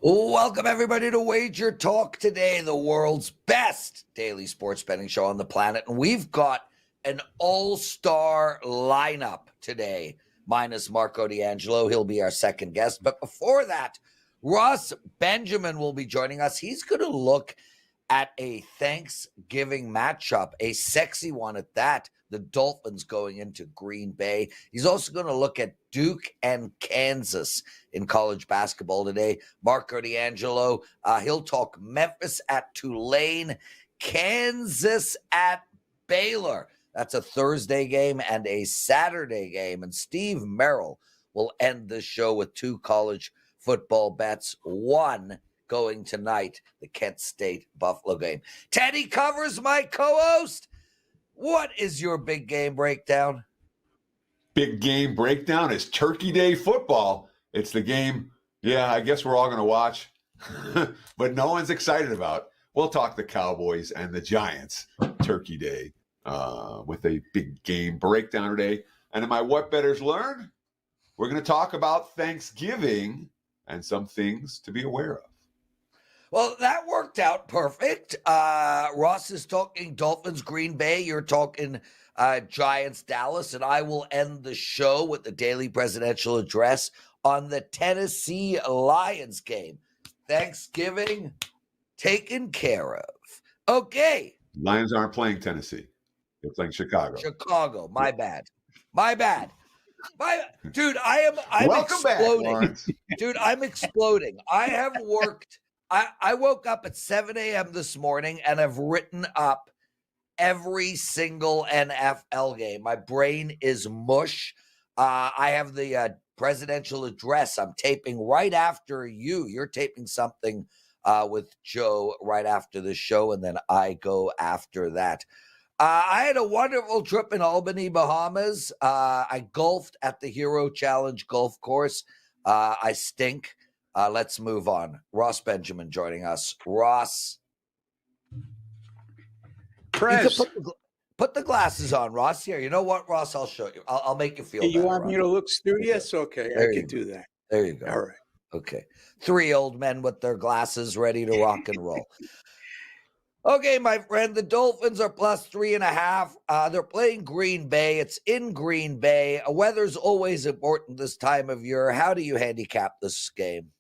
Welcome, everybody, to Wager Talk Today, the world's best daily sports betting show on the planet. And we've got an all-star lineup today, minus Marco D'Angelo. He'll be our second guest. But before that, Ross Benjamin will be joining us. He's going to look at a Thanksgiving matchup, a sexy one at that. The Dolphins going into Green Bay. He's also going to look at Duke and Kansas in college basketball today. Marco D'Angelo, he'll talk Memphis at Tulane, Kansas at Baylor. That's a Thursday game and a Saturday game. And Steve Merril will end the show with two college football bets. One going tonight, the Kent State Buffalo game. Teddy Covers, my co-host. What is your big game breakdown? Big game breakdown is Turkey Day football. It's the game, I guess we're all going to watch, but no one's excited about. We'll talk the Cowboys and the Giants Turkey Day with a big game breakdown today. And in my What Bettors Learned, we're going to talk about Thanksgiving and some things to be aware of. Well, that worked out perfect. Ross is talking Dolphins, Green Bay. You're talking Giants, Dallas. And I will end the show with the daily presidential address on the Tennessee Lions game. Thanksgiving taken care of. Okay. Lions aren't playing Tennessee. They're playing Chicago. Chicago. My bad. Dude, I'm Welcome exploding. Back, Dude, I'm exploding. I have worked. I woke up at 7 a.m. this morning and have written up every single NFL game. My brain is mush. I have the presidential address I'm taping right after you. You're taping something with Joe right after the show, and then I go after that. I had a wonderful trip in Albany, Bahamas. I golfed at the Hero Challenge golf course. I stink. Let's move on. Ross Benjamin joining us. Ross. Prez. Put the glasses on, Ross. Here, you know what, Ross? I'll show you. I'll make you feel better. You want me to look studious? Okay, I can do that. There you go. All right. Okay. Three old men with their glasses ready to rock and roll. Okay, my friend, the Dolphins are plus 3.5. They're playing Green Bay. It's in Green Bay. Weather's always important this time of year. How do you handicap this game?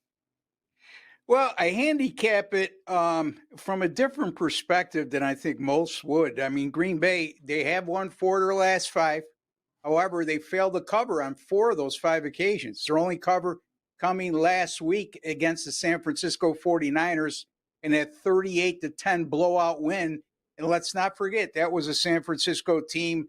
Well, I handicap it from a different perspective than I think most would. I mean, Green Bay, they have won 4 of their last 5. However, they failed to cover on 4 of those 5 occasions. Their only cover coming last week against the San Francisco 49ers in that 38-10 blowout win. And let's not forget, that was a San Francisco team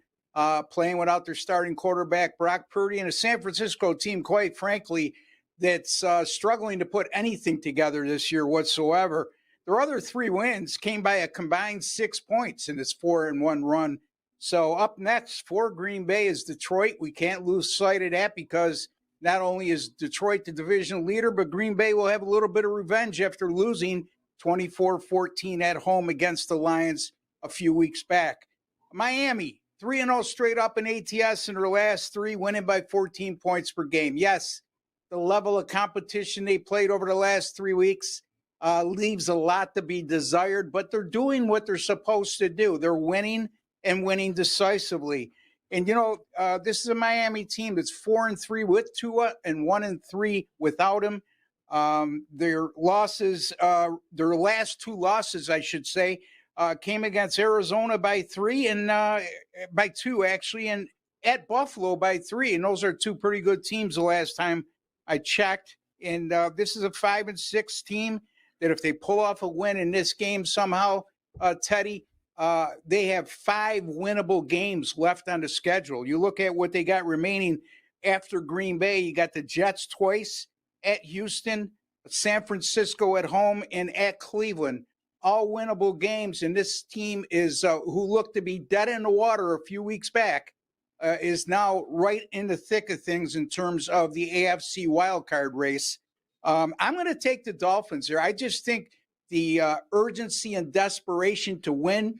playing without their starting quarterback, Brock Purdy, and a San Francisco team, quite frankly, that's struggling to put anything together this year whatsoever. Their other 3 wins came by a combined 6 points in this 4-1 run. So up next for Green Bay is Detroit. We can't lose sight of that because not only is Detroit the division leader, but Green Bay will have a little bit of revenge after losing 24-14 at home against the Lions a few weeks back. Miami, 3-0 straight up in ATS in their last 3, winning by 14 points per game. Yes, the level of competition they played over the last 3 weeks leaves a lot to be desired, but they're doing what they're supposed to do. They're winning and winning decisively. And, this is a Miami team that's 4-3 with Tua and 1-3 without him. Their losses, their last 2 losses, I should say, came against Arizona by 3 and by 2, actually, and at Buffalo by 3. And those are 2 pretty good teams the last time I checked. And this is a 5-6 team that if they pull off a win in this game somehow, Teddy, they have 5 winnable games left on the schedule. You look at what they got remaining after Green Bay. You got the Jets twice, at Houston, San Francisco at home, and at Cleveland. All winnable games. And this team is who looked to be dead in the water a few weeks back is now right in the thick of things in terms of the AFC wildcard race. I'm going to take the Dolphins here. I just think the urgency and desperation to win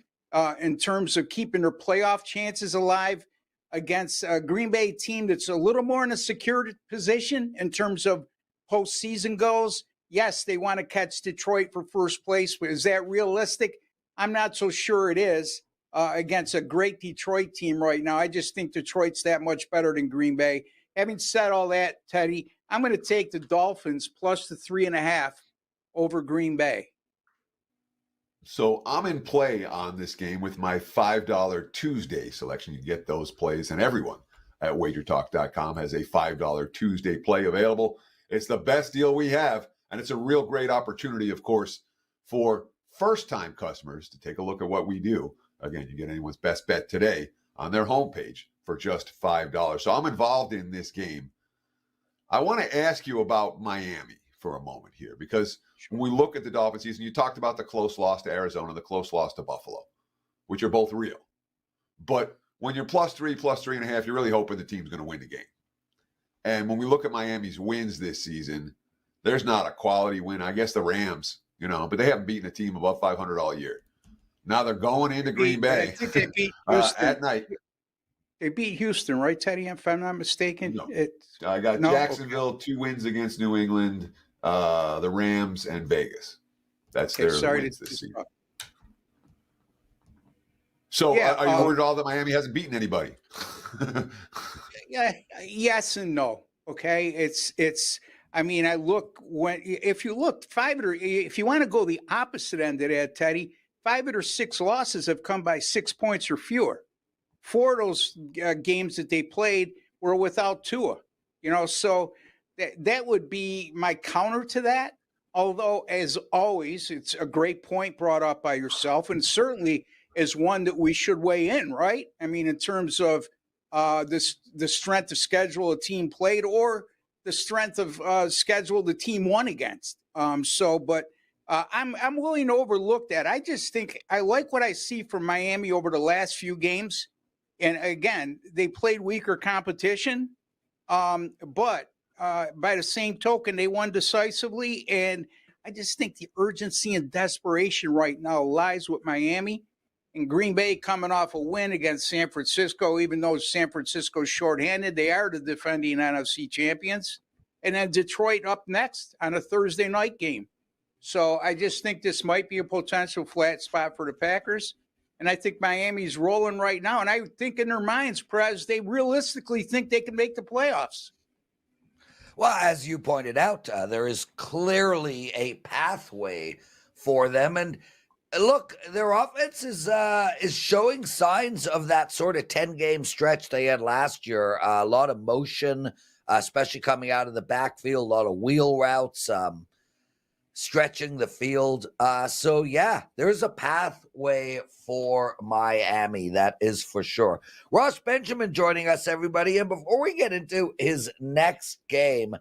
in terms of keeping their playoff chances alive against a Green Bay team that's a little more in a secured position in terms of postseason goes. yes, they want to catch Detroit for first place, but is that realistic? I'm not so sure it is against a great Detroit team right now. I just think Detroit's that much better than Green Bay. Having said all that, Teddy, I'm going to take the Dolphins plus the 3.5 over Green Bay. So I'm in play on this game with my $5 Tuesday selection. You get those plays, and everyone at WagerTalk.com has a $5 Tuesday play available. It's the best deal we have, and it's a real great opportunity, of course, for first-time customers to take a look at what we do. Again, you get anyone's best bet today on their homepage for just $5. So I'm involved in this game. I want to ask you about Miami for a moment here, because when we look at the Dolphins season, you talked about the close loss to Arizona, the close loss to Buffalo, which are both real. But when you're +3, +3.5, you're really hoping the team's going to win the game. And when we look at Miami's wins this season, there's not a quality win. I guess the Rams, but they haven't beaten a team above 500 all year. Now they're going into Green Bay They beat Houston. at night. They beat Houston, right, Teddy? If I'm not mistaken. No. I got Jacksonville, 2 wins against New England, the Rams, and Vegas. That's their wins this season. So are you worried at all that Miami hasn't beaten anybody? Yeah, yes and no. Okay. If you look if you want to go the opposite end of that, Teddy, 5 or 6 losses have come by 6 points or fewer. 4 of those games that they played were without Tua, so that would be my counter to that. Although, as always, it's a great point brought up by yourself, and certainly is one that we should weigh in, right? I mean, in terms of the strength of schedule a team played or the strength of schedule the team won against. I'm willing to overlook that. I just think I like what I see from Miami over the last few games. And again, they played weaker competition, but by the same token, they won decisively. And I just think the urgency and desperation right now lies with Miami. And Green Bay coming off a win against San Francisco, even though San Francisco's shorthanded, they are the defending NFC champions. And then Detroit up next on a Thursday night game. So I just think this might be a potential flat spot for the Packers. And I think Miami's rolling right now. And I think in their minds, Prez, they realistically think they can make the playoffs. Well, as you pointed out, there is clearly a pathway for them. And look, their offense is showing signs of that sort of 10-game stretch they had last year. A lot of motion, especially coming out of the backfield, a lot of wheel routes, stretching the field. So, yeah, there's a pathway for Miami. That is for sure. Ross Benjamin joining us, everybody. And before we get into his next game,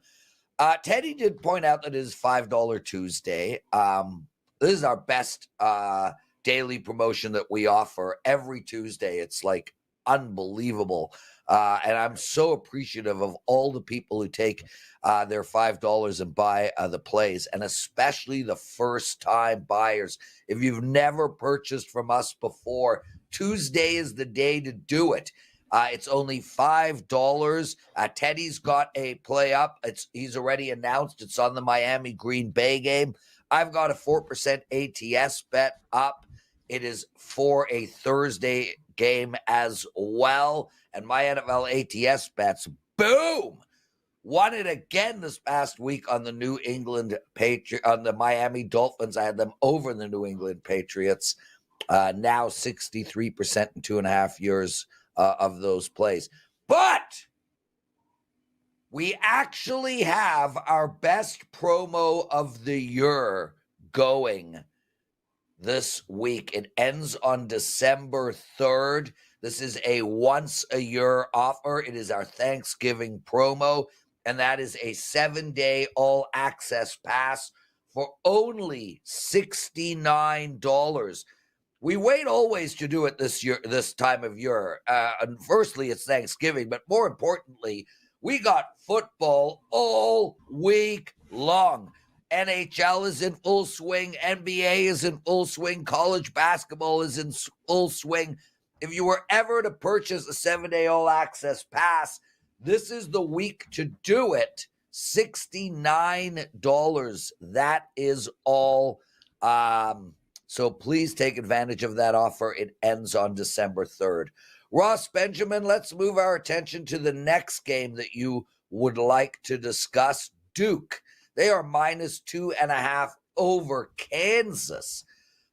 Teddy did point out that it is $5 Tuesday. This is our best daily promotion that we offer every Tuesday. It's like unbelievable. And I'm so appreciative of all the people who take their $5 and buy the plays, and especially the first-time buyers. If you've never purchased from us before, Tuesday is the day to do it. It's only $5. Teddy's got a play up. He's already announced it's on the Miami Green Bay game. I've got a 4% ATS bet up. It is for a Thursday game as well. And my NFL ATS bets, boom, won it again this past week on the New England on the Miami Dolphins. I had them over the New England Patriots. Now 63% in 2.5 years of those plays. But we actually have our best promo of the year going this week. It ends on December 3rd. This is a once-a-year offer. It is our Thanksgiving promo, and that is a 7-day all-access pass for only $69. We wait always to do it this time of year. And firstly, it's Thanksgiving, but more importantly, we got football all week long. NHL is in full swing. NBA is in full swing. College basketball is in full swing. If you were ever to purchase a 7-day all-access pass, this is the week to do it $69. That is all. So please take advantage of that offer. It ends on December 3rd. Ross, Benjamin, let's move our attention to the next game that you would like to discuss. Duke. They are -2.5 over Kansas.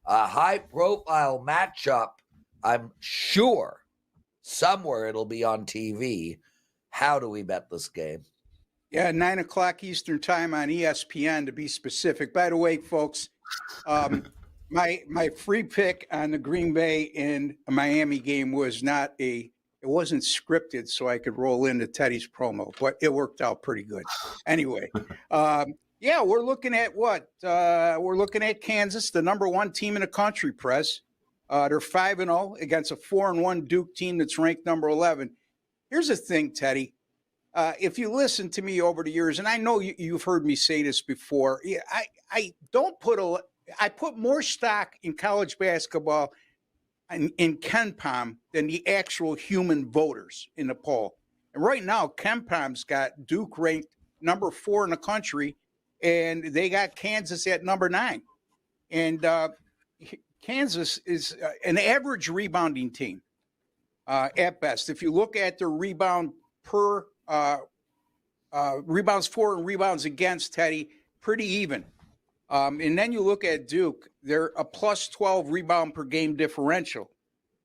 A high-profile matchup. I'm sure somewhere it'll be on TV. How do we bet this game? Yeah, 9 o'clock Eastern time on ESPN, to be specific. By the way, folks, my free pick on the Green Bay and Miami game was it wasn't scripted, so I could roll into Teddy's promo, but it worked out pretty good. Anyway, yeah, we're looking at what? We're looking at Kansas, the number 1 team in the country, Prez. They're 5-0 against a 4-1 Duke team that's ranked number 11. Here's the thing, Teddy. If you listen to me over the years, and I know you've heard me say this before, I put more stock in college basketball in KenPom than the actual human voters in the poll. And right now, KenPom's got Duke ranked number 4 in the country, and they got Kansas at number 9. And Kansas is an average rebounding team at best. If you look at their rebound per rebounds for and rebounds against, Teddy, pretty even. And then you look at Duke, they're a +12 rebound per game differential.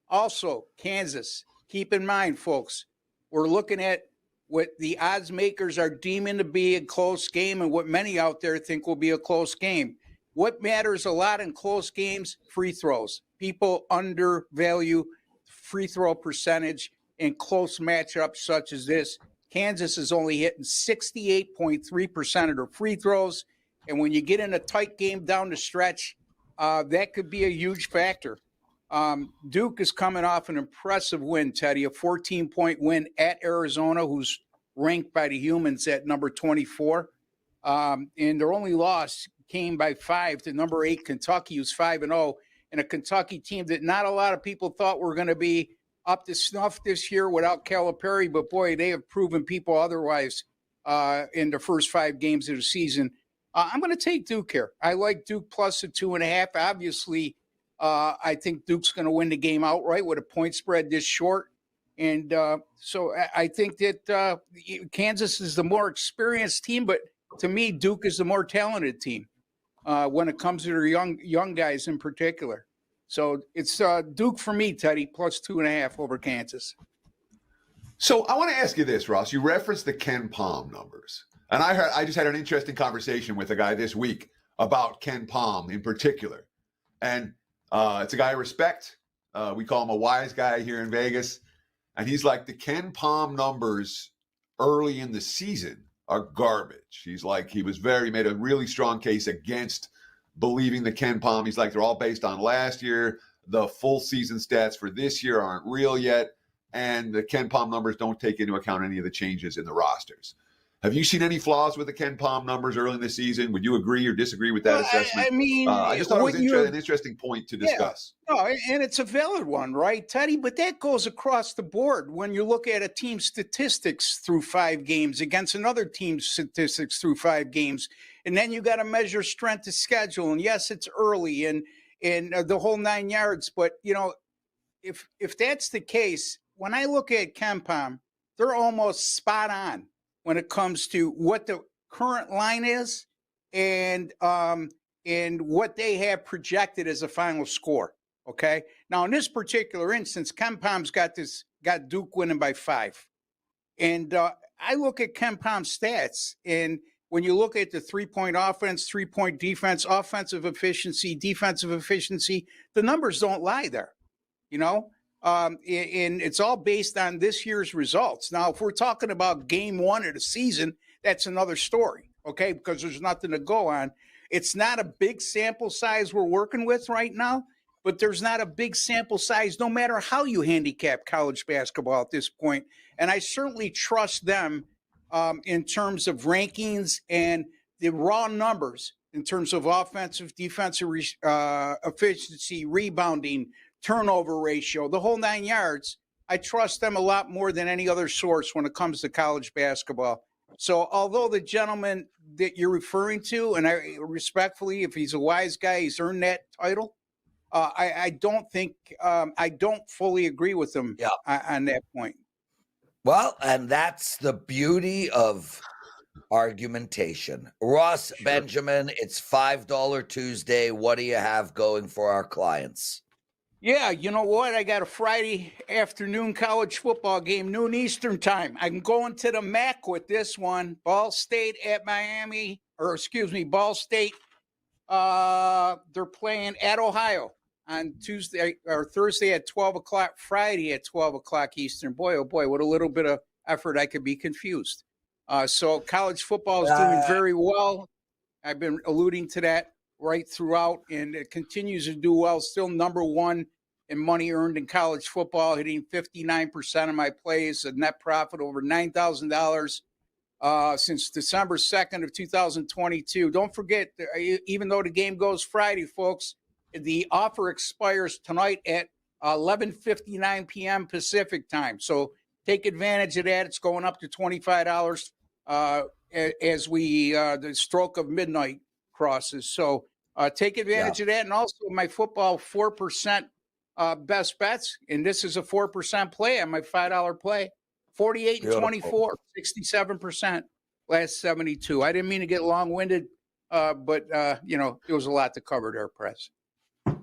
Also, Kansas, keep in mind, folks, we're looking at what the odds makers are deeming to be a close game and what many out there think will be a close game. What matters a lot in close games? Free throws. People undervalue free throw percentage in close matchups such as this. Kansas is only hitting 68.3% of their free throws. And when you get in a tight game down the stretch, that could be a huge factor. Duke is coming off an impressive win, Teddy, a 14-point win at Arizona, who's ranked by the humans at number 24. And their only loss came by 5 to number 8 Kentucky, who's 5-0, and a Kentucky team that not a lot of people thought were going to be up to snuff this year without Calipari, but boy, they have proven people otherwise in the first 5 games of the season. I'm going to take Duke here. I like Duke plus a 2.5. Obviously, I think Duke's going to win the game outright with a point spread this short. And so I think that Kansas is the more experienced team, but to me, Duke is the more talented team when it comes to their young guys in particular. So it's Duke for me, Teddy, plus 2.5 over Kansas. So I want to ask you this, Ross. You referenced the KenPom numbers. And I just had an interesting conversation with a guy this week about KenPom in particular. And it's a guy I respect. We call him a wise guy here in Vegas. And he's like, the KenPom numbers early in the season are garbage. He's like, he made a really strong case against believing the KenPom. He's like, they're all based on last year. The full season stats for this year aren't real yet. And the KenPom numbers don't take into account any of the changes in the rosters. Have you seen any flaws with the KenPom numbers early in the season? Would you agree or disagree with that assessment? I mean, I just thought it was an interesting point to discuss. Yeah, no, and it's a valid one, right, Teddy? But that goes across the board when you look at a team's statistics through 5 games against another team's statistics through 5 games. And then you got to measure strength of schedule. And yes, it's early and the whole 9 yards. But, you know, if that's the case, when I look at KenPom, they're almost spot on when it comes to what the current line is and what they have projected as a final score. Okay. Now, in this particular instance, KenPom's got Duke winning by 5. And I look at KenPom's stats, and when you look at the 3-point offense, 3-point defense, offensive efficiency, defensive efficiency, the numbers don't lie there, you know? And it's all based on this year's results. Now, if we're talking about game 1 of the season, that's another story, okay? Because there's nothing to go on. It's not a big sample size we're working with right now, but there's not a big sample size no matter how you handicap college basketball at this point. And I certainly trust them in terms of rankings and the raw numbers in terms of offensive, defensive efficiency, rebounding, turnover ratio, the whole 9 yards. I trust them a lot more than any other source when it comes to college basketball. So although the gentleman that you're referring to, and I respectfully, if he's a wise guy, he's earned that title. I don't think I don't fully agree with him Yeah. on that point. Well, and that's the beauty of argumentation. Ross, Sure. Benjamin, it's $5 Tuesday. What do you have going for our clients? Yeah, you know what? I got a Friday afternoon college football game, noon Eastern time. I'm going to the MAC with this one. Ball State at Miami, or excuse me, Ball State. They're playing at Ohio on Tuesday or Thursday at 12 o'clock, Friday at 12 o'clock Eastern. Boy, oh boy, what a little bit of effort. I could be confused. So college football is doing very well. I've been alluding to that right throughout, and it continues to do well. Still number one in money earned in college football, hitting 59% of my plays, a net profit over $9,000 since December 2nd of 2022. Don't forget, even though the game goes Friday, folks, the offer expires tonight at 11:59 p.m. Pacific time. So take advantage of that. It's going up to $25 as the stroke of midnight crosses. So take advantage of that. And also my football 4% best bets. And this is a 4% play on my $5 play. 48 and 24, 67%, last 72. I didn't mean to get long-winded, but it was a lot to cover there, Prez.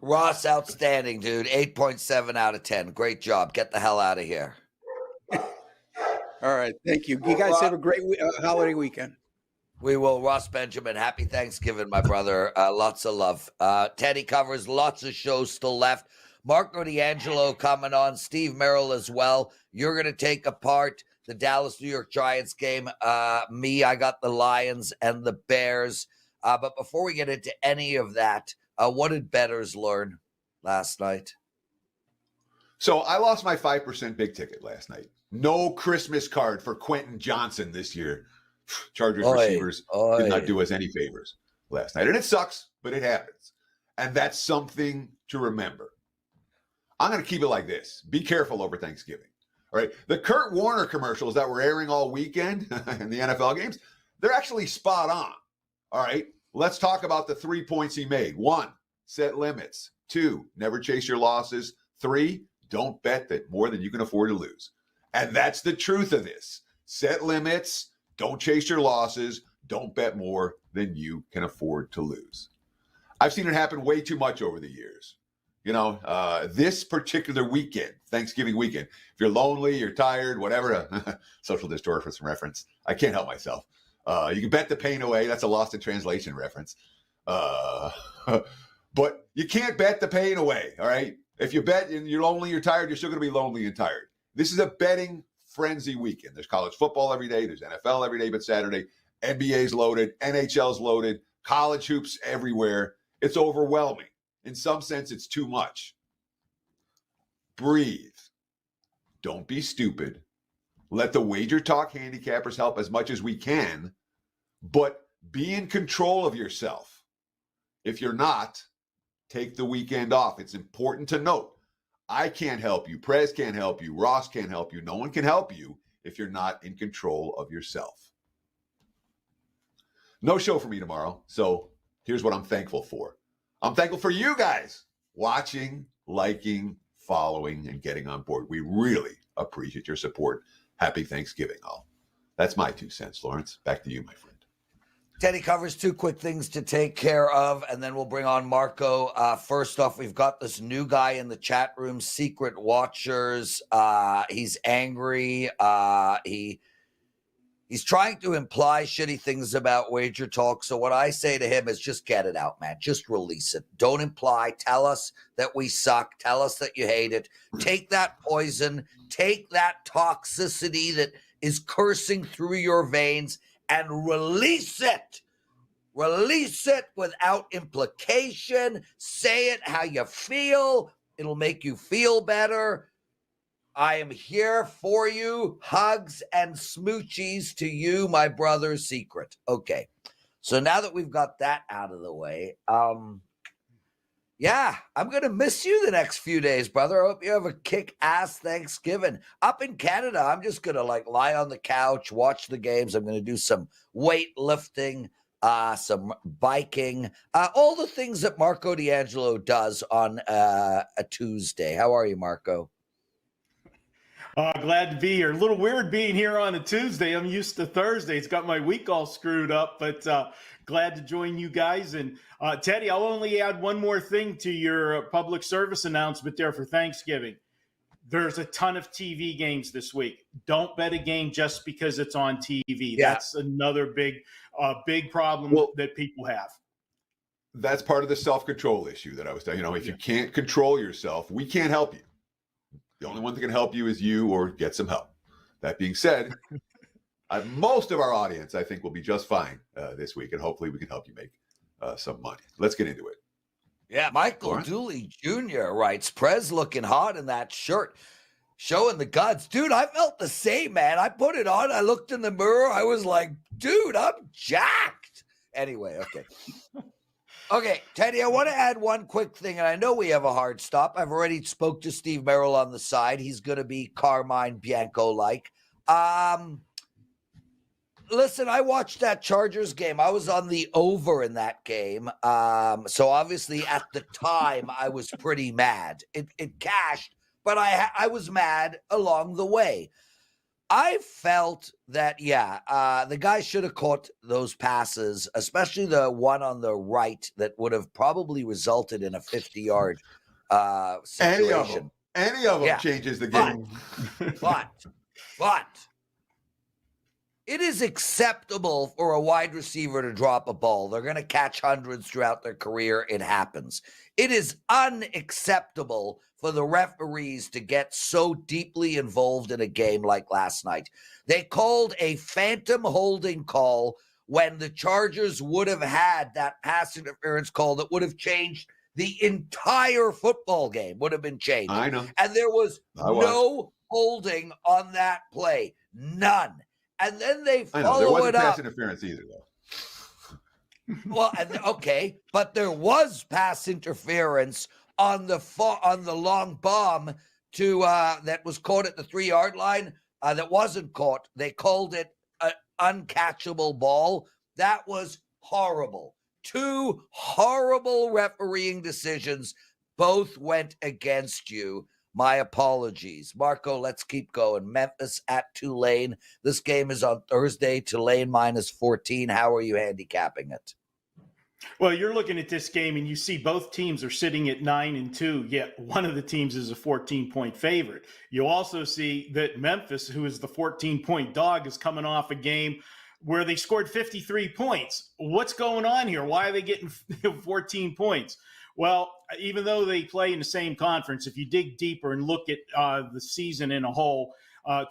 Ross, outstanding, dude. 8.7 out of 10. Great job. Get the hell out of here. All right. Thank you. You guys have a great holiday weekend. We will. Ross Benjamin, happy Thanksgiving, my brother. Lots of love. Teddy covers lots of shows still left. Marco D'Angelo coming on. Steve Merril as well. You're going to take apart the Dallas-New York Giants game. I got the Lions and the Bears. But before we get into any of that, what did Bettors learn last night? So I lost my 5% big ticket last night. No Christmas card for Quentin Johnson this year. Chargers receivers did not do us any favors last night. And it sucks, but it happens. And that's something to remember. I'm going to keep it like this. Be careful over Thanksgiving. All right. The Kurt Warner commercials that were airing all weekend in the NFL games, they're actually spot on. All right. Let's talk about the 3 points he made. 1, set limits. 2, never chase your losses. 3, don't bet that more than you can afford to lose. And that's the truth of this. Set limits. Don't chase your losses. Don't bet more than you can afford to lose. I've seen it happen way too much over the years. This particular weekend, Thanksgiving weekend, if you're lonely, you're tired, whatever, social distortion reference. I can't help myself. You can bet the pain away. That's a lost in translation reference. But you can't bet the pain away, all right? If you bet and you're lonely, you're tired, you're still going to be lonely and tired. This is a betting frenzy weekend. There's college football every day. There's NFL every day but Saturday. NBA's loaded. NHL's loaded. College hoops everywhere. It's overwhelming. In some sense, it's too much. Breathe. Don't be stupid. Let the WagerTalk handicappers help as much as we can, but be in control of yourself. If you're not, take the weekend off. It's important to note, I can't help you. Prez can't help you. Ross can't help you. No one can help you if you're not in control of yourself. No show for me tomorrow, so here's what I'm thankful for. I'm thankful for you guys watching, liking, following, and getting on board. We really appreciate your support. Happy Thanksgiving, all. That's my 2 cents, Lawrence. Back to you, my friend. Teddy covers 2 quick things to take care of, and then we'll bring on Marco. First off, we've got this new guy in the chat room, Secret Watchers. He's angry. He's trying to imply shitty things about WagerTalk. So what I say to him is just get it out, man. Just release it. Don't imply. Tell us that we suck. Tell us that you hate it. Take that poison. Take that toxicity that is coursing through your veins and release it. Release it without implication. Say it how you feel. It'll make you feel better. I am here for you. Hugs and smoochies to you, my brother's secret. Okay. So now that we've got that out of the way, Yeah, I'm going to miss you the next few days, brother. I hope you have a kick-ass Thanksgiving. Up in Canada, I'm just going to lie on the couch, watch the games. I'm going to do some weightlifting, some biking, all the things that Marco D'Angelo does on a Tuesday. How are you, Marco? Glad to be here. A little weird being here on a Tuesday. I'm used to Thursdays. Got my week all screwed up, but glad to join you guys. And Teddy, I'll only add one more thing to your public service announcement there for Thanksgiving. There's a ton of TV games this week. Don't bet a game just because it's on TV. Yeah. That's another big problem that people have. That's part of the self-control issue that I was telling you. If you can't control yourself, we can't help you. The only one that can help you is you, or get some help. That being said, most of our audience, I think, will be just fine this week, and hopefully we can help you make some money. Let's get into it. Yeah, Michael Dooley Jr. writes, Prez looking hot in that shirt, showing the guts. Dude, I felt the same, man. I put it on. I looked in the mirror. I was like, dude, I'm jacked. Anyway, okay. Okay, Teddy, I want to add one quick thing, and I know we have a hard stop. I've already spoke to Steve Merril on the side. He's going to be Carmine Bianco-like. Listen, I watched that Chargers game. I was on the over in that game. So obviously at the time, I was pretty mad. It cashed, but I was mad along the way. I felt that, the guy should have caught those passes, especially the one on the right that would have probably resulted in a 50-yard situation. Any of them changes the game. But it is acceptable for a wide receiver to drop a ball. They're going to catch hundreds throughout their career. It happens. It is unacceptable for the referees to get so deeply involved in a game like last night. They called a phantom holding call when the Chargers would have had that pass interference call that would have changed the entire football game, would have been changed. I know. And there was no holding on that play. None. And then they follow it up. There wasn't pass interference either, though. Well, okay, but there was pass interference on the long bomb to that was caught at the 3-yard line. That wasn't caught. They called it an uncatchable ball. That was horrible. 2 horrible refereeing decisions. Both went against you. My apologies. Marco, let's keep going. Memphis at Tulane. This game is on Thursday. Tulane -14. How are you handicapping it? Well, you're looking at this game and you see both teams are sitting at 9-2, yet one of the teams is a 14-point favorite. You also see that Memphis, who is the 14-point dog, is coming off a game where they scored 53 points. What's going on here? Why are they getting 14 points? Well, even though they play in the same conference, if you dig deeper and look at the season in a whole,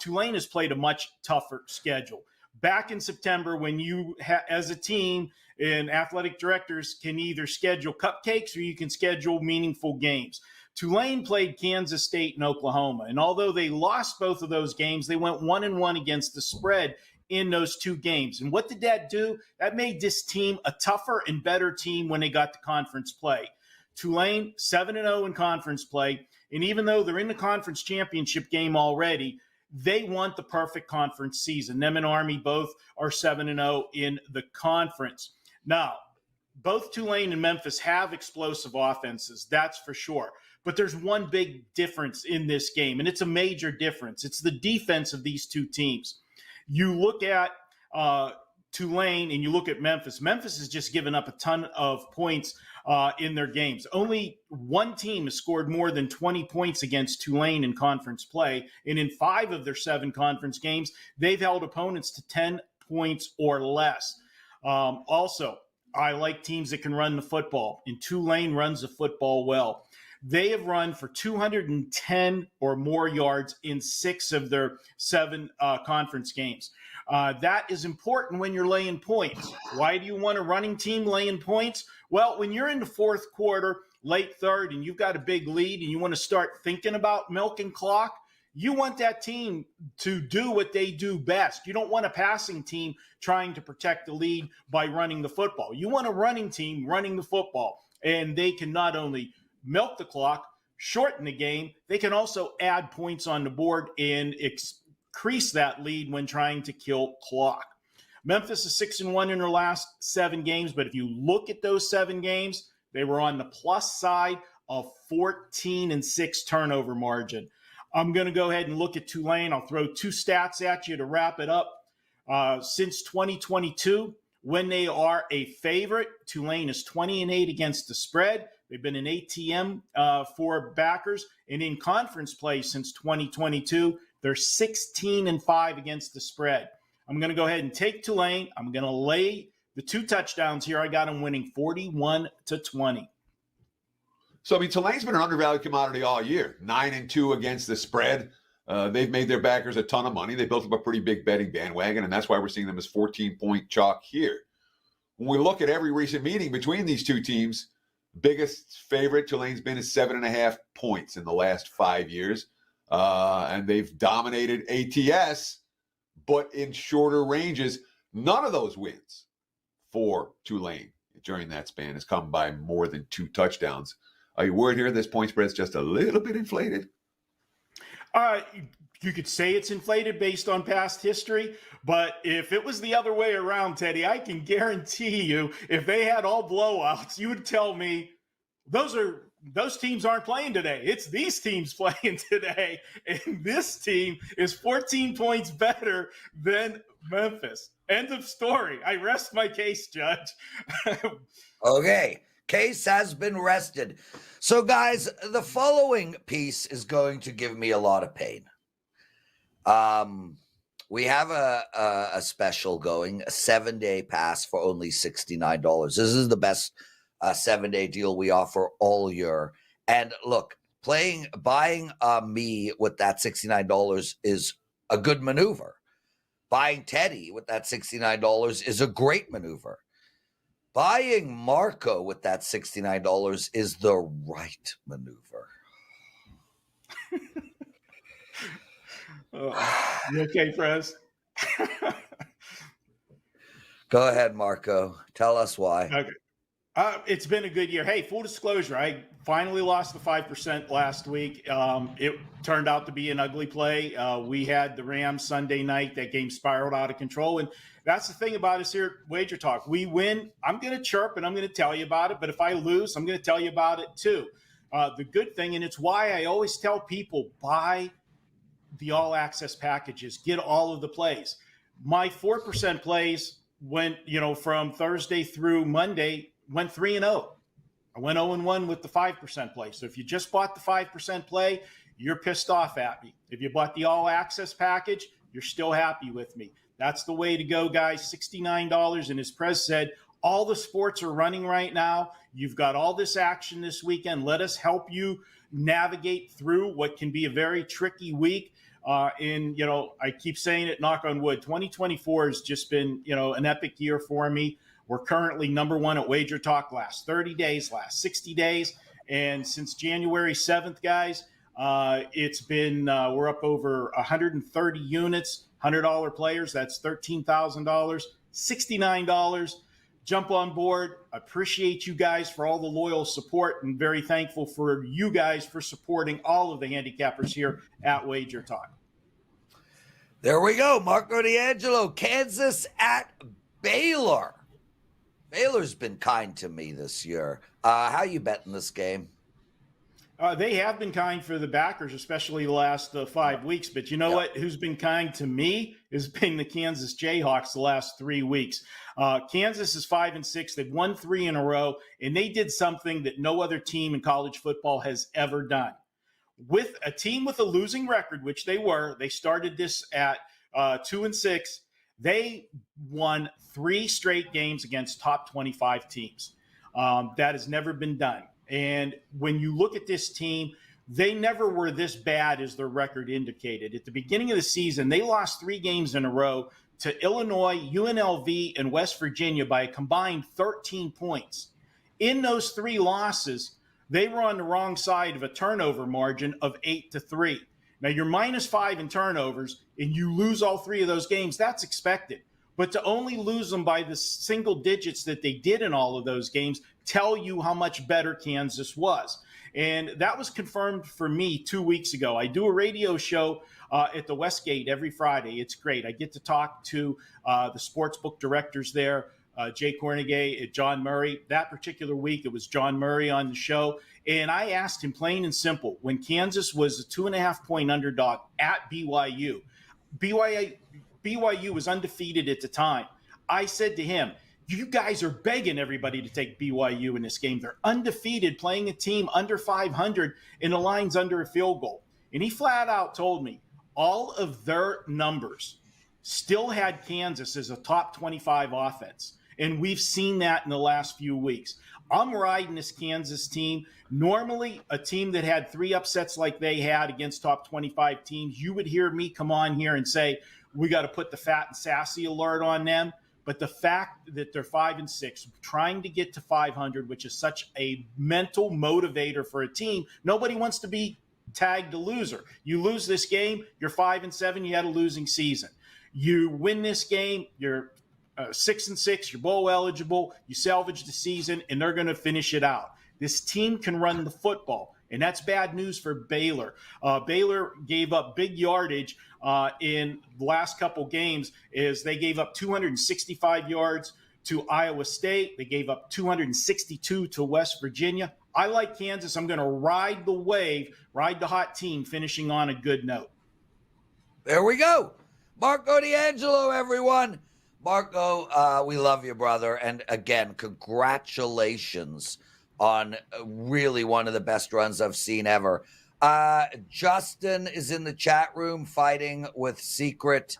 Tulane has played a much tougher schedule. Back in September, when you, as a team and athletic directors, can either schedule cupcakes or you can schedule meaningful games. Tulane played Kansas State and Oklahoma, and although they lost both of those games, they went 1-1 against the spread in those 2 games. And what did that do? That made this team a tougher and better team when they got to conference play. Tulane, 7-0 in conference play, and even though they're in the conference championship game already, they want the perfect conference season. Them and Army both are 7-0 in the conference. Now, both Tulane and Memphis have explosive offenses, that's for sure. But there's one big difference in this game, and it's a major difference. It's the defense of these 2 teams. You look at Tulane and you look at Memphis. Memphis has just given up a ton of points in their games. Only one team has scored more than 20 points against Tulane in conference play. And in 5 of their 7 conference games, they've held opponents to 10 points or less. Also, I like teams that can run the football, and Tulane runs the football well. They have run for 210 or more yards in 6 of their 7 conference games. That is important when you're laying points. Why do you want a running team laying points? Well, when you're in the 4th quarter, late 3rd, and you've got a big lead and you want to start thinking about milking clock, you want that team to do what they do best. You don't want a passing team trying to protect the lead by running the football. You want a running team running the football, and they can not only milk the clock, shorten the game. They can also add points on the board and increase that lead when trying to kill clock. Memphis is 6-1 in their last 7 games, but if you look at those 7 games, they were on the plus side of 14-6 turnover margin. I'm going to go ahead and look at Tulane. I'll throw 2 stats at you to wrap it up. Since 2022, when they are a favorite, Tulane is 20-8 against the spread. They've been an ATM for backers. And in conference play since 2022, they're 16-5 against the spread. I'm going to go ahead and take Tulane. I'm going to lay the 2 touchdowns here. I got them winning 41-20. So, I mean, Tulane's been an undervalued commodity all year. 9-2 against the spread. They've made their backers a ton of money. They built up a pretty big betting bandwagon, and that's why we're seeing them as 14-point chalk here. When we look at every recent meeting between these two teams, biggest favorite Tulane's been is 7.5 points in the last 5 years. And they've dominated ATS, but in shorter ranges. None of those wins for Tulane during that span has come by more than 2 touchdowns. Are you worried here this point spread's just a little bit inflated? You could say it's inflated based on past history, but if it was the other way around, Teddy, I can guarantee you if they had all blowouts, you would tell me those teams aren't playing today. It's these teams playing today, and this team is 14 points better than Memphis. End of story. I rest my case, Judge. Okay. Case has been rested. So, guys, the following piece is going to give me a lot of pain. We have a special going, a 7-day pass for only $69. This is the best 7-day deal we offer all year. And look, buying me with that $69 is a good maneuver. Buying Teddy with that $69 is a great maneuver. Buying Marco with that $69 is the right maneuver. You okay, Prez? Go ahead, Marco. Tell us why. Okay. It's been a good year. Hey, full disclosure, I finally lost the 5% last week. It turned out to be an ugly play. We had the Rams Sunday night. That game spiraled out of control. And that's the thing about us here at Wager Talk. We win, I'm going to chirp and I'm going to tell you about it. But if I lose, I'm going to tell you about it too. The good thing, and it's why I always tell people, buy the all-access packages. Get all of the plays. My 4% plays went, from Thursday through Monday, went 3-0. I went 0-1 with the 5% play. So if you just bought the 5% play, you're pissed off at me. If you bought the all-access package, you're still happy with me. That's the way to go, guys. $69. And as Prez said, all the sports are running right now. You've got all this action this weekend. Let us help you navigate through what can be a very tricky week. I keep saying it, knock on wood, 2024 has just been, an epic year for me. We're currently number 1 at Wager Talk last 30 days, last 60 days. And since January 7th, guys, it's been, we're up over 130 units, $100 players. That's $13,000, $69. Jump on board. Appreciate you guys for all the loyal support and very thankful for you guys for supporting all of the handicappers here at Wager Talk. There we go. Marco D'Angelo, Kansas at Baylor. Baylor's been kind to me this year. How you betting this game? They have been kind for the backers, especially the last 5 weeks. But you know what? Who's been kind to me has been the Kansas Jayhawks the last 3 weeks. Kansas is 5-6. They've won 3 in a row, and they did something that no other team in college football has ever done. With a team with a losing record, which they started this at 2-6. They won 3 straight games against top 25 teams. That has never been done. And when you look at this team, they never were this bad as their record indicated. At the beginning of the season, they lost 3 games in a row to Illinois, UNLV, and West Virginia by a combined 13 points. In those 3 losses, they were on the wrong side of a turnover margin of 8-3. Now, you're -5 in turnovers, and you lose all 3 of those games. That's expected. But to only lose them by the single digits that they did in all of those games tell you how much better Kansas was. And that was confirmed for me 2 weeks ago. I do a radio show at the Westgate every Friday. It's great. I get to talk to the sportsbook directors there, Jay Cornegay and John Murray. That particular week, it was John Murray on the show. And I asked him plain and simple, when Kansas was a 2.5-point underdog at BYU was undefeated at the time. I said to him, you guys are begging everybody to take BYU in this game. They're undefeated, playing a team under 500, and the line's under a field goal. And he flat out told me all of their numbers still had Kansas as a top 25 offense. And we've seen that in the last few weeks. I'm riding this Kansas team. Normally, a team that had 3 upsets like they had against top 25 teams, you would hear me come on here and say, we got to put the fat and sassy alert on them. But the fact that they're 5-6, trying to get to 500, which is such a mental motivator for a team, nobody wants to be tagged a loser. You lose this game, you're 5-7, you had a losing season. You win this game, you're 6-6, you're bowl eligible, you salvage the season, and they're going to finish it out. This team can run the football, and that's bad news for Baylor. Baylor gave up big yardage in the last couple games. Is they gave up 265 yards to Iowa State. They gave up 262 to West Virginia. I like Kansas. I'm going to ride the wave, ride the hot team, finishing on a good note. There we go. Marco D'Angelo, everyone. Marco, we love you, brother. And again, congratulations on really one of the best runs I've seen ever. Justin is in the chat room fighting with Secret.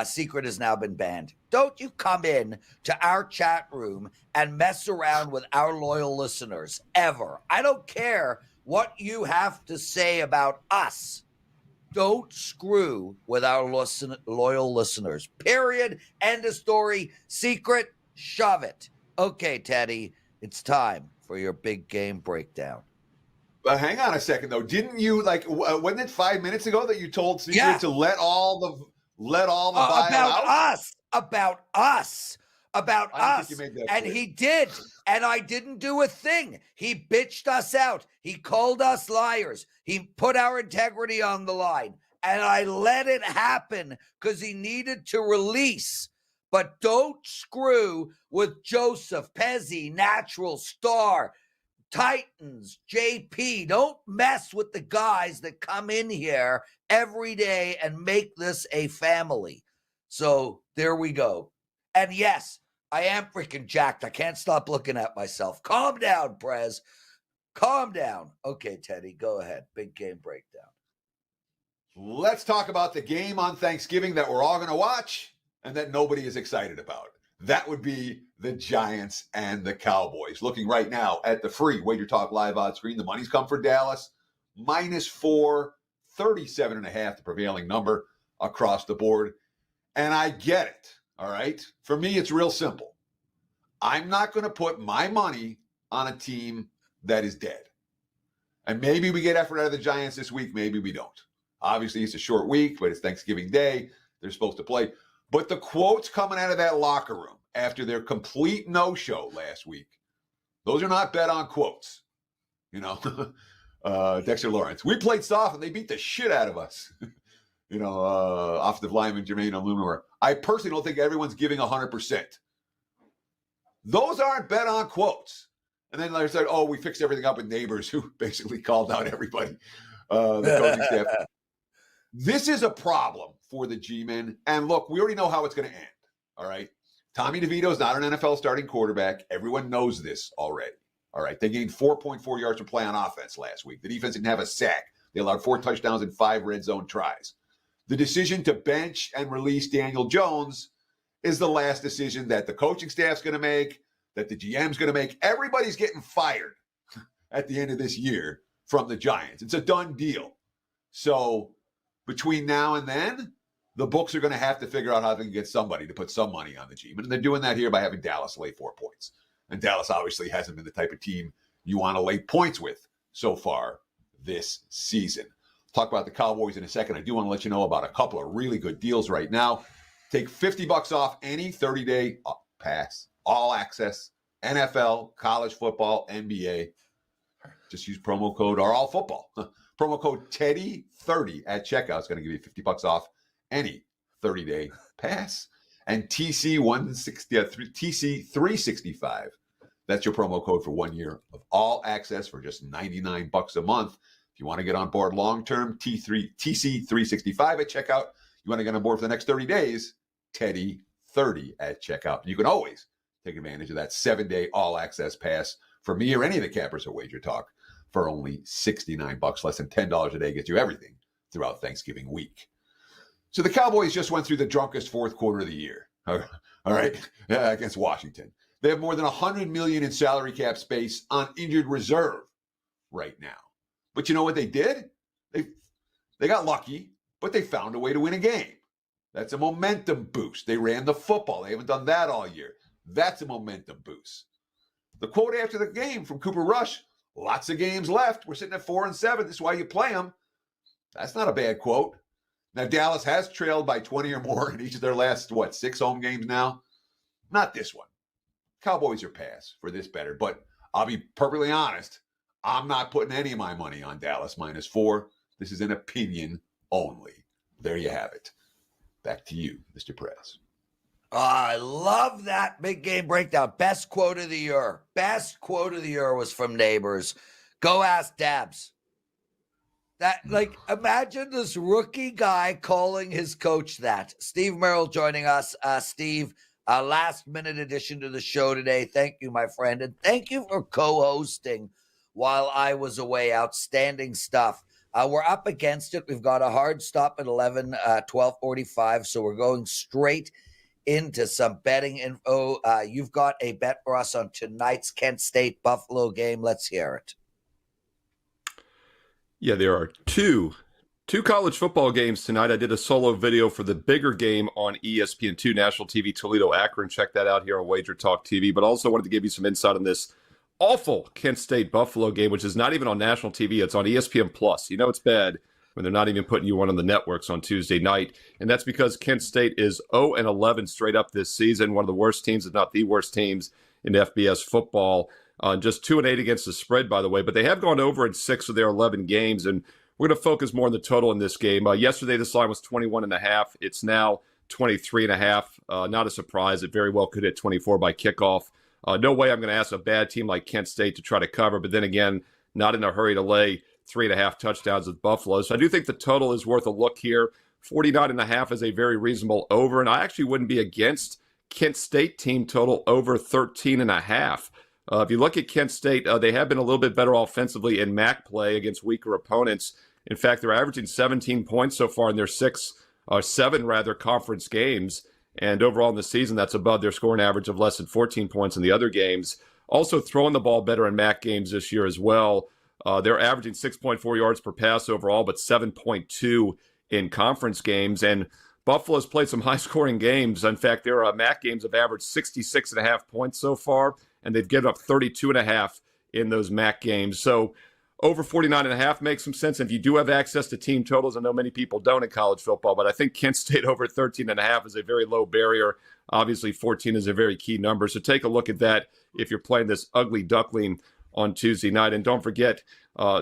Secret has now been banned. Don't you come in to our chat room and mess around with our loyal listeners, ever. I don't care what you have to say about us. Don't screw with our loyal listeners. Period. End of story. Secret, shove it. Okay, Teddy, it's time for your big game breakdown. Hang on a second, though. Didn't you, wasn't it 5 minutes ago that you told Secret to let all the bile out? About us. And he did. And I didn't do a thing. He bitched us out. He called us liars. He put our integrity on the line. And I let it happen because he needed to release. But don't screw with Joseph, Pezzi, Natural, Star, Titans, JP. Don't mess with the guys that come in here every day and make this a family. So there we go. And yes, I am freaking jacked. I can't stop looking at myself. Calm down, Prez. Calm down. Okay, Teddy, go ahead. Big game breakdown. Let's talk about the game on Thanksgiving that we're all going to watch and that nobody is excited about. That would be the Giants and the Cowboys. Looking right now at the free WagerTalk live odds screen, the money's come for Dallas. -4, 37.5, the prevailing number across the board. And I get it, all right? For me, it's real simple. I'm not going to put my money on a team that is dead. And maybe we get effort out of the Giants this week, maybe we don't. Obviously, it's a short week, but it's Thanksgiving Day. They're supposed to play. But the quotes coming out of that locker room after their complete no-show last week, those are not bet-on quotes. You know, Dexter Lawrence. We played soft, and they beat the shit out of us. Offensive lineman Jermaine Illuminor. I personally don't think everyone's giving 100%. Those aren't bet-on quotes. And then they said, we fixed everything up with Neighbors, who basically called out everybody, the coaching staff. This is a problem for the G-men. And look, we already know how it's going to end, all right? Tommy DeVito is not an NFL starting quarterback. Everyone knows this already, all right? They gained 4.4 yards per play on offense last week. The defense didn't have a sack. They allowed 4 touchdowns and 5 red zone tries. The decision to bench and release Daniel Jones is the last decision that the coaching staff's going to make, that the GM's going to make. Everybody's getting fired at the end of this year from the Giants. It's a done deal. So between now and then, the books are going to have to figure out how they can get somebody to put some money on the G-men. And they're doing that here by having Dallas lay 4 points. And Dallas obviously hasn't been the type of team you want to lay points with so far this season. Talk about the Cowboys in a second. I do want to let you know about a couple of really good deals right now. Take $50 off any 30-day pass, all access, NFL, college football, NBA. Just use promo code RALLFOOTBALL. Promo code Teddy30 at checkout is going to give you $50 off any 30-day pass. And TC365. That's your promo code for 1 year of all access for just $99 a month. If you want to get on board long-term, TC365 at checkout. You want to get on board for the next 30 days, Teddy30 at checkout. You can always take advantage of that 7-day all-access pass for me or any of the cappers at WagerTalk for only $69, less than $10 a day, gets you everything throughout Thanksgiving week. So the Cowboys just went through the drunkest fourth quarter of the year, all right, against Washington. They have more than $100 million in salary cap space on injured reserve right now. But you know what they did? They got lucky, but they found a way to win a game. That's a momentum boost. They ran the football. They haven't done that all year. That's a momentum boost. The quote after the game from Cooper Rush, lots of games left. We're sitting at 4-7. This is why you play them. That's not a bad quote. Now, Dallas has trailed by 20 or more in each of their last, 6 home games now? Not this one. Cowboys are pass for this better, but I'll be perfectly honest. I'm not putting any of my money on Dallas -4. This is an opinion only. There you have it. Back to you, Mr. Prez. Oh, I love that big game breakdown. Best quote of the year. Best quote of the year was from Neighbors. Go ask Dabs. Imagine this rookie guy calling his coach that. Steve Merril joining us. Steve, last minute addition to the show today. Thank you, my friend. And thank you for co-hosting while I was away. Outstanding stuff. We're up against it. We've got a hard stop at 12:45. So we're going straight into some betting info. You've got a bet for us on tonight's Kent State Buffalo game. Let's hear it. Yeah, there are two college football games tonight. I did a solo video for the bigger game on ESPN2 National TV, Toledo, Akron. Check that out here on WagerTalk TV. But also wanted to give you some insight on this awful Kent State Buffalo game, which is not even on national TV. It's on ESPN Plus. You know it's bad when they're not even putting you on the networks on Tuesday night. And that's because Kent State is 0-11 straight up this season, one of the worst teams, if not the worst teams in FBS football. Just 2-8 against the spread, by the way. But they have gone over in 6 of their 11 games, and we're going to focus more on the total in this game. Yesterday, this line was 21.5. It's now 23.5. Not a surprise. It very well could hit 24 by kickoff. No way I'm going to ask a bad team like Kent State to try to cover, but then again, not in a hurry to lay 3.5 touchdowns with Buffalo. So I do think the total is worth a look here. 49.5 is a very reasonable over, and I actually wouldn't be against Kent State team total over 13.5. If you look at Kent State, they have been a little bit better offensively in MAC play against weaker opponents. In fact, they're averaging 17 points so far in their 7 conference games. And overall in the season, that's above their scoring average of less than 14 points in the other games. Also throwing the ball better in MAC games this year as well. They're averaging 6.4 yards per pass overall, but 7.2 in conference games. And Buffalo's played some high-scoring games. In fact, their MAC games have averaged 66.5 points so far, and they've given up 32.5 in those MAC games. So over 49.5 makes some sense. And if you do have access to team totals, I know many people don't in college football, but I think Kent State over 13.5 is a very low barrier. Obviously, 14 is a very key number. So take a look at that if you're playing this ugly duckling on Tuesday night. And don't forget,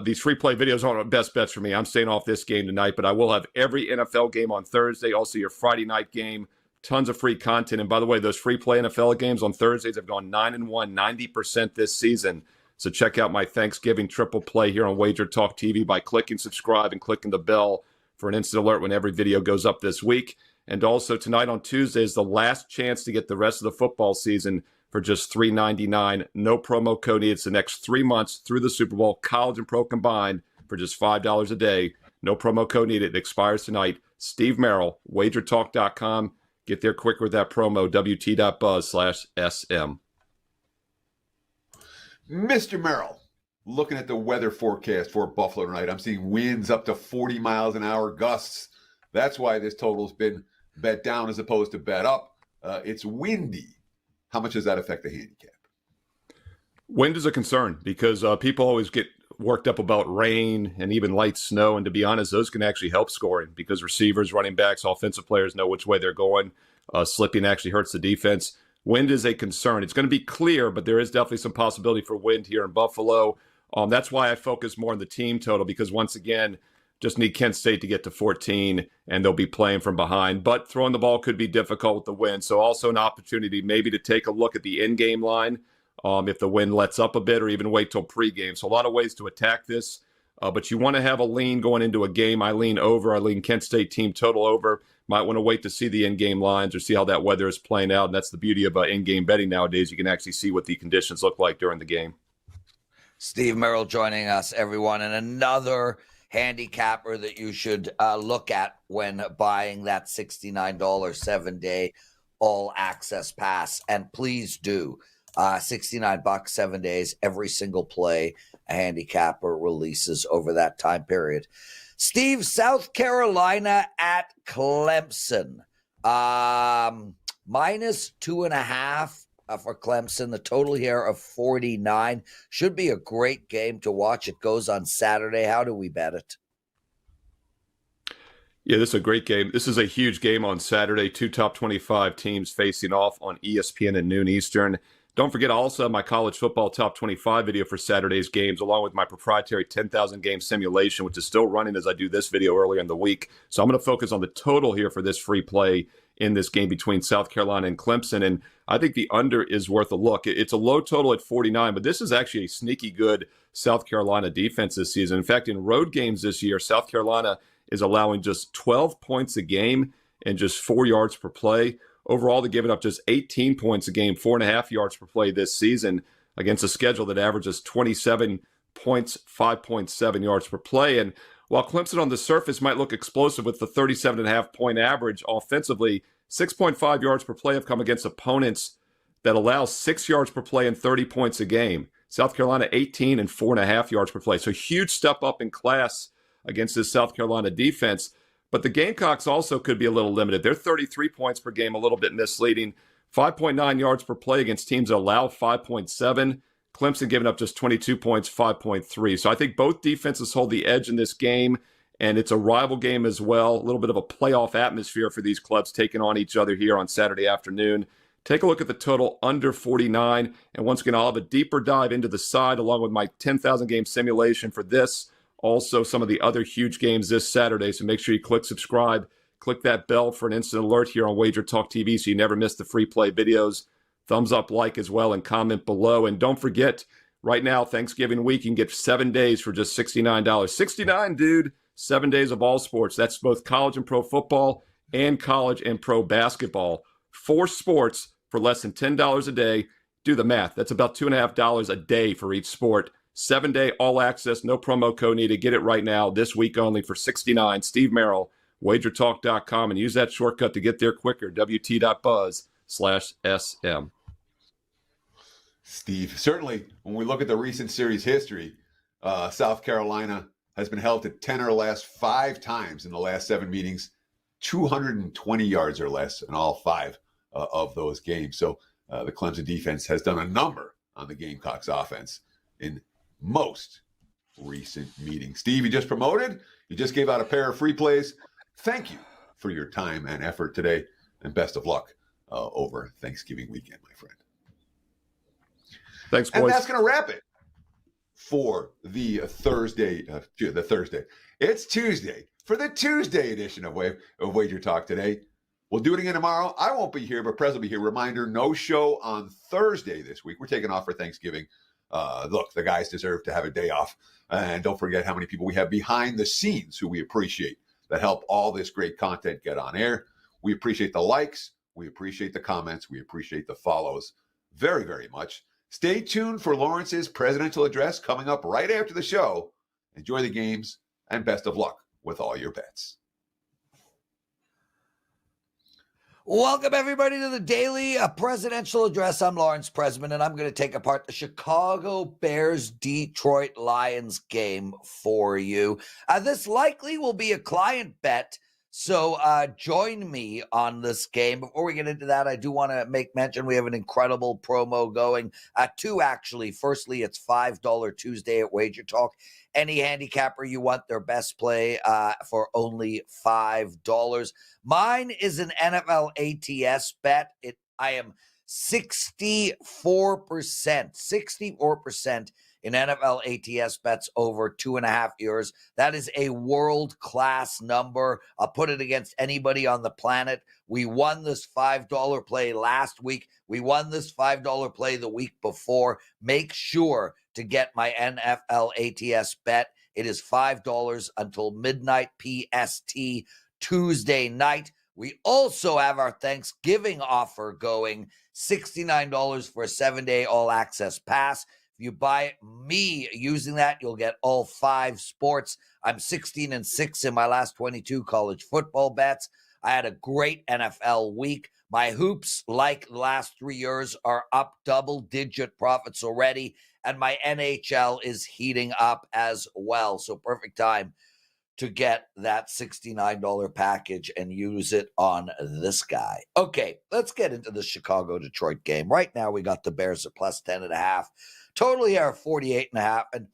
these free play videos aren't best bets for me. I'm staying off this game tonight, but I will have every NFL game on Thursday, also your Friday night game. Tons of free content. And by the way, those free play NFL games on Thursdays have gone 9-1, 90% this season. So check out my Thanksgiving triple play here on WagerTalk TV by clicking subscribe and clicking the bell for an instant alert when every video goes up this week. And also tonight on Tuesday is the last chance to get the rest of the football season for just $3.99. No promo code needed. It's the next 3 months through the Super Bowl, college and pro combined, for just $5 a day. No promo code needed. It expires tonight. Steve Merril, WagerTalk.com. Get there quicker with that promo, WT.buzz/SM. Mr. Merril, looking at the weather forecast for Buffalo tonight, I'm seeing winds up to 40 miles an hour gusts. That's why this total's been bet down as opposed to bet up. It's windy. How much does that affect the handicap? Wind is a concern because people always get worked up about rain and even light snow. And to be honest, those can actually help scoring because receivers, running backs, offensive players know which way they're going. Slipping actually hurts the defense. Wind is a concern. It's going to be clear, but there is definitely some possibility for wind here in Buffalo. That's why I focus more on the team total, because once again, just need Kent State to get to 14, and they'll be playing from behind. But throwing the ball could be difficult with the wind. So also an opportunity maybe to take a look at the in-game line if the wind lets up a bit, or even wait till pregame. So a lot of ways to attack this. But you want to have a lean going into a game. I lean over. I lean Kent State team total over. Might want to wait to see the in-game lines or see how that weather is playing out. And that's the beauty of in-game betting nowadays. You can actually see what the conditions look like during the game. Steve Merril joining us, everyone, and another handicapper that you should look at when buying that $69 7-day all-access pass. And please do. $69, 7 days, every single play a handicapper releases over that time period. Steve, South Carolina at Clemson. -2.5 for Clemson. The total here of 49. Should be a great game to watch. It goes on Saturday. How do we bet it? Yeah, this is a great game. This is a huge game on Saturday. 2 top 25 teams facing off on ESPN at noon Eastern. Don't forget, I also have my college football top 25 video for Saturday's games, along with my proprietary 10,000 game simulation, which is still running as I do this video earlier in the week. So I'm going to focus on the total here for this free play in this game between South Carolina and Clemson. And I think the under is worth a look. It's a low total at 49, but this is actually a sneaky good South Carolina defense this season. In fact, in road games this year, South Carolina is allowing just 12 points a game and just 4 yards per play. Overall, they're giving up just 18 points a game, 4.5 yards per play this season against a schedule that averages 27 points, 5.7 yards per play. And while Clemson on the surface might look explosive with the 37.5 point average offensively, 6.5 yards per play have come against opponents that allow 6 yards per play and 30 points a game. South Carolina, 18 and 4.5 yards per play. So huge step up in class against this South Carolina defense. But the Gamecocks also could be a little limited. They're 33 points per game, a little bit misleading. 5.9 yards per play against teams that allow 5.7. Clemson giving up just 22 points, 5.3. So I think both defenses hold the edge in this game, and it's a rival game as well. A little bit of a playoff atmosphere for these clubs taking on each other here on Saturday afternoon. Take a look at the total under 49. And once again, I'll have a deeper dive into the side along with my 10,000 game simulation for this. Also, some of the other huge games this Saturday. So make sure you click subscribe, click that bell for an instant alert here on WagerTalk TV so you never miss the free play videos. Thumbs up, like as well, and comment below. And don't forget, right now, Thanksgiving week, you can get 7 days for just $69. $69, dude. 7 days of all sports. That's both college and pro football and college and pro basketball. 4 sports for less than $10 a day. Do the math. That's about $2.50 a day for each sport. 7-day all access, no promo code needed. Get it right now, this week only for $69. Steve Merril, WagerTalk.com, and use that shortcut to get there quicker, WT.buzz/SM. Steve, certainly when we look at the recent series history, South Carolina has been held to 10 or less 5 times in the last 7 meetings, 220 yards or less in all 5 of those games. So the Clemson defense has done a number on the Gamecocks offense in most recent meetings. Steve, you just promoted. You just gave out a pair of free plays. Thank you for your time and effort today, and best of luck over Thanksgiving weekend, my friend. Thanks, boys. And that's going to wrap it for the Thursday. It's Tuesday for the Tuesday edition of Wager Talk Today. We'll do it again tomorrow. I won't be here, but Prez will be here. Reminder, no show on Thursday this week. We're taking off for Thanksgiving. Look, the guys deserve to have a day off. And don't forget how many people we have behind the scenes who we appreciate that help all this great content get on air. We appreciate the likes. We appreciate the comments. We appreciate the follows very, very much. Stay tuned for Lawrence's presidential address coming up right after the show. Enjoy the games and best of luck with all your bets. Welcome, everybody, to the daily presidential address. I'm Lawrence Presman, and I'm going to take apart the Chicago Bears-Detroit Lions game for you. This likely will be a client bet, so join me on this game. Before we get into that, I do want to make mention we have an incredible promo going. 2, actually. Firstly, it's $5 Tuesday at Wager Talk. Any handicapper you want their best play for only $5. Mine is an NFL ATS bet. I am 64% in NFL ATS bets over 2.5 years. That is a world-class number. I'll put it against anybody on the planet. We won this $5 play last week. We won this $5 play the week before. Make sure to get my NFL ATS bet. It is $5 until midnight PST Tuesday night. We also have our Thanksgiving offer going, $69 for a 7-day all-access pass. If you buy me using that, you'll get all 5 sports. I'm 16-6 in my last 22 college football bets. I had a great NFL week. My hoops, like the last 3 years, are up double-digit profits already, and my NHL is heating up as well. So perfect time to get that $69 package and use it on this guy. Okay, let's get into the Chicago-Detroit game. Right now, we got the Bears at plus 10.5. Totally are 48.5. And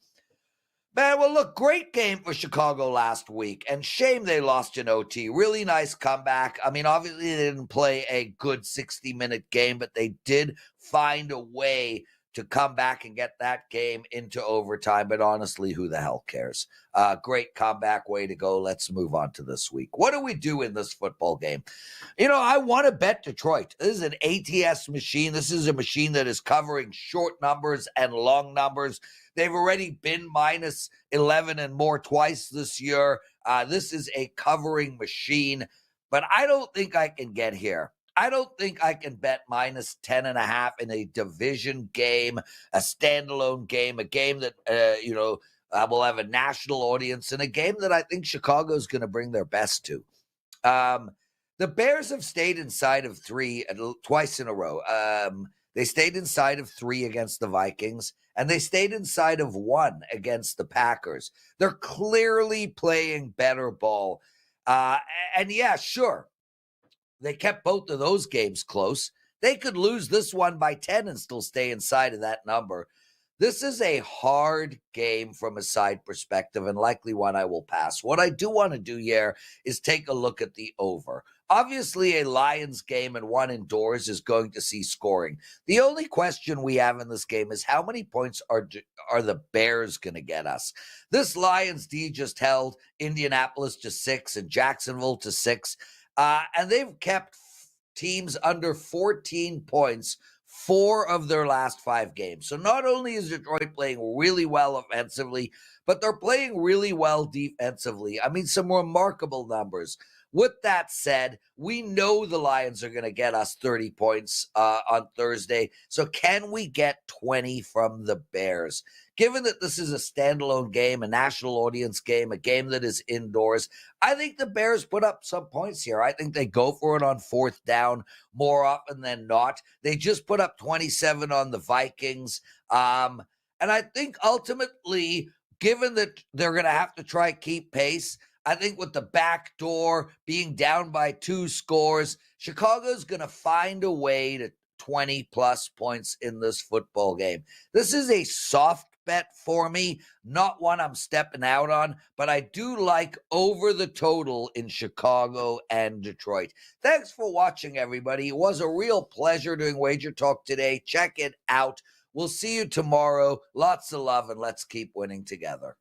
man, well, look, great game for Chicago last week. And shame they lost in OT. Really nice comeback. I mean, obviously, they didn't play a good 60-minute game, but they did find a way to come back and get that game into overtime. But honestly, who the hell cares? Great comeback, way to go. Let's move on to this week. What do we do in this football game? You know, I want to bet Detroit. This is an ATS machine. This is a machine that is covering short numbers and long numbers. They've already been minus 11 and more twice this year. This is a covering machine, but I don't think I can get here. I don't think I can bet minus 10.5 in a division game, a standalone game, a game that, will have a national audience, and a game that I think Chicago is going to bring their best to. The Bears have stayed inside of 3 twice in a row. They stayed inside of 3 against the Vikings, and they stayed inside of 1 against the Packers. They're clearly playing better ball. And yeah, sure. They kept both of those games close. They could lose this one by 10 and still stay inside of that number. This is a hard game from a side perspective and likely one I will pass. What I do want to do here is take a look at the over. Obviously, a Lions game and one indoors is going to see scoring. The only question we have in this game is how many points are the Bears going to get us? This Lions D just held Indianapolis to 6 and Jacksonville to 6. And they've kept teams under 14 points 4 of their last 5 games. So not only is Detroit playing really well offensively, but they're playing really well defensively. I mean, some remarkable numbers. With that said, we know the Lions are going to get us 30 points on Thursday. So can we get 20 from the Bears? Given that this is a standalone game, a national audience game, a game that is indoors, I think the Bears put up some points here. I think they go for it on 4th down more often than not. They just put up 27 on the Vikings. And I think ultimately, given that they're going to have to try keep pace, I think with the back door being down by 2 scores, Chicago's going to find a way to 20-plus points in this football game. This is a soft bet for me, not one I'm stepping out on, but I do like over the total in Chicago and Detroit. Thanks for watching, everybody. It was a real pleasure doing Wager Talk today. Check it out. We'll see you tomorrow. Lots of love, and let's keep winning together.